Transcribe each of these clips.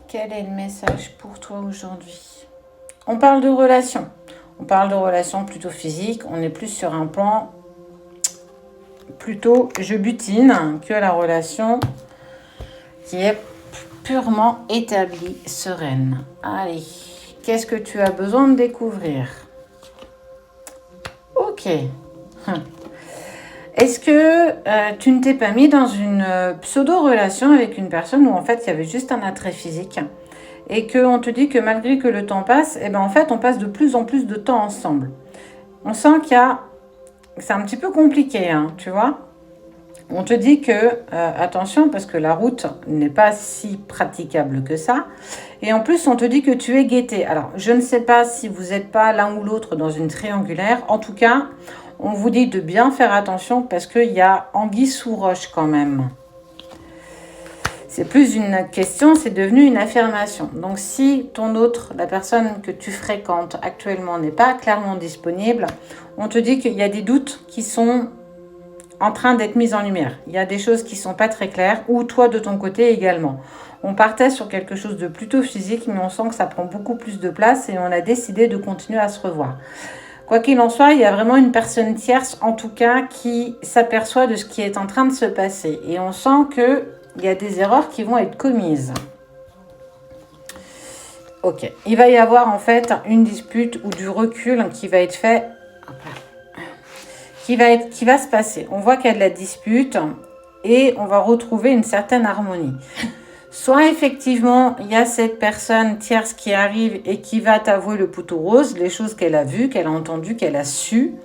quel est le message pour toi aujourd'hui? On parle de relations. On parle de relations plutôt physiques. On est plus sur un plan plutôt je butine que la relation qui est purement établie, sereine. Allez, qu'est-ce que tu as besoin de découvrir? Ok. Est-ce que tu ne t'es pas mis dans une pseudo-relation avec une personne où en fait il y avait juste un attrait physique et qu'on te dit que malgré que le temps passe, eh ben en fait on passe de plus en plus de temps ensemble. On sent qu'il y a... C'est un petit peu compliqué, hein, tu vois. On te dit que, attention, parce que la route n'est pas si praticable que ça. Et en plus, on te dit que tu es guetté. Alors, je ne sais pas si vous n'êtes pas l'un ou l'autre dans une triangulaire. En tout cas, on vous dit de bien faire attention parce qu'il y a anguille sous roche quand même. C'est plus une question, c'est devenu une affirmation. Donc, si ton autre, la personne que tu fréquentes actuellement n'est pas clairement disponible, on te dit qu'il y a des doutes qui sont en train d'être mise en lumière. Il y a des choses qui ne sont pas très claires, ou toi de ton côté également. On partait sur quelque chose de plutôt physique, mais on sent que ça prend beaucoup plus de place et on a décidé de continuer à se revoir. Quoi qu'il en soit, il y a vraiment une personne tierce, en tout cas, qui s'aperçoit de ce qui est en train de se passer. Et on sent qu'il y a des erreurs qui vont être commises. Ok. Il va y avoir en fait une dispute ou du recul qui va être fait... qui va se passer. On voit qu'il y a de la dispute et on va retrouver une certaine harmonie. Soit effectivement, il y a cette personne tierce qui arrive et qui va t'avouer le poteau rose, les choses qu'elle a vues, qu'elle a entendues, qu'elle a su,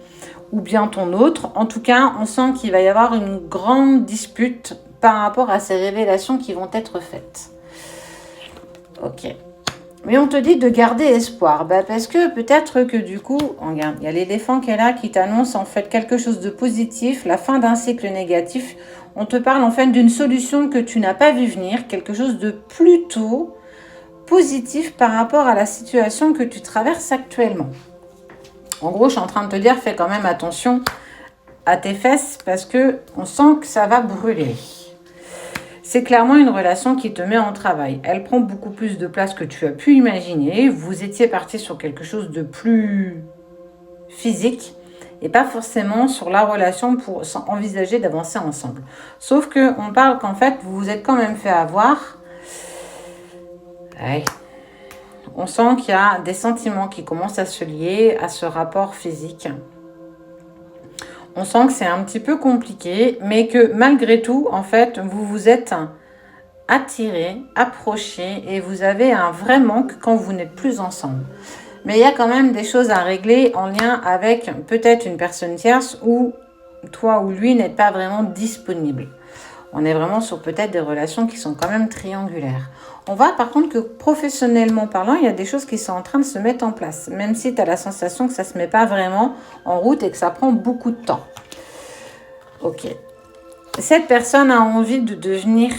ou bien ton autre. En tout cas, on sent qu'il va y avoir une grande dispute par rapport à ces révélations qui vont être faites. Ok. Mais on te dit de garder espoir, parce que peut-être que du coup, regarde, il y a l'éléphant qui est là, qui t'annonce en fait quelque chose de positif, la fin d'un cycle négatif. On te parle en fait d'une solution que tu n'as pas vu venir, quelque chose de plutôt positif par rapport à la situation que tu traverses actuellement. En gros, je suis en train de te dire, fais quand même attention à tes fesses parce que on sent que ça va brûler. C'est clairement une relation qui te met en travail. Elle prend beaucoup plus de place que tu as pu imaginer. Vous étiez parti sur quelque chose de plus physique et pas forcément sur la relation pour envisager d'avancer ensemble. Sauf qu'on parle qu'en fait, vous vous êtes quand même fait avoir. Ouais. On sent qu'il y a des sentiments qui commencent à se lier à ce rapport physique. On sent que c'est un petit peu compliqué, mais que malgré tout, en fait, vous vous êtes attirés, approchés et vous avez un vrai manque quand vous n'êtes plus ensemble. Mais il y a quand même des choses à régler en lien avec peut-être une personne tierce où toi ou lui n'êtes pas vraiment disponible. On est vraiment sur peut-être des relations qui sont quand même triangulaires. On voit par contre que professionnellement parlant, il y a des choses qui sont en train de se mettre en place. Même si tu as la sensation que ça ne se met pas vraiment en route et que ça prend beaucoup de temps. Ok. Cette personne a envie de devenir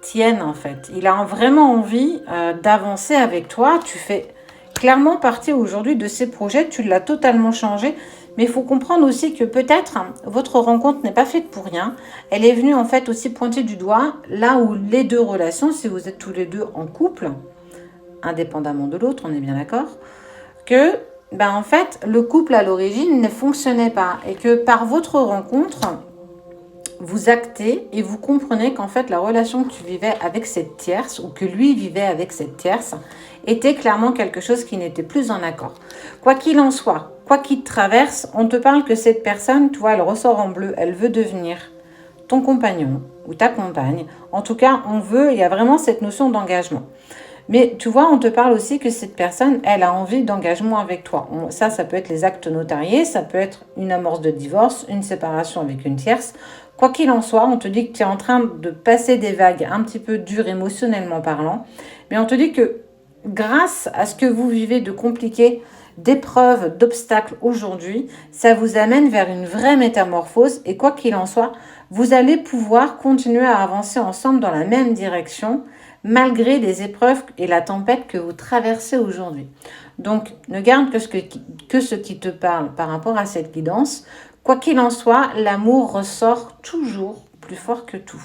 tienne en fait. Il a vraiment envie d'avancer avec toi. Tu fais clairement partie aujourd'hui de ses projets. Tu l'as totalement changé. Mais il faut comprendre aussi que peut-être votre rencontre n'est pas faite pour rien. Elle est venue en fait aussi pointer du doigt là où les deux relations, si vous êtes tous les deux en couple, indépendamment de l'autre, on est bien d'accord, que en fait le couple à l'origine ne fonctionnait pas et que par votre rencontre, vous actez et vous comprenez qu'en fait la relation que tu vivais avec cette tierce ou que lui vivait avec cette tierce était clairement quelque chose qui n'était plus en accord. Quoi qu'il en soit, quoi qu'il te traverse, on te parle que cette personne, tu vois, elle ressort en bleu, elle veut devenir ton compagnon ou ta compagne. En tout cas, il y a vraiment cette notion d'engagement. Mais tu vois, on te parle aussi que cette personne, elle a envie d'engagement avec toi. Ça peut être les actes notariés, ça peut être une amorce de divorce, une séparation avec une tierce. Quoi qu'il en soit, on te dit que tu es en train de passer des vagues un petit peu dures émotionnellement parlant. Mais on te dit que grâce à ce que vous vivez de compliqué, d'épreuves, d'obstacles aujourd'hui, ça vous amène vers une vraie métamorphose. Et quoi qu'il en soit, vous allez pouvoir continuer à avancer ensemble dans la même direction malgré les épreuves et la tempête que vous traversez aujourd'hui. Donc, ne garde que ce qui te parle par rapport à cette guidance. Quoi qu'il en soit, l'amour ressort toujours plus fort que tout.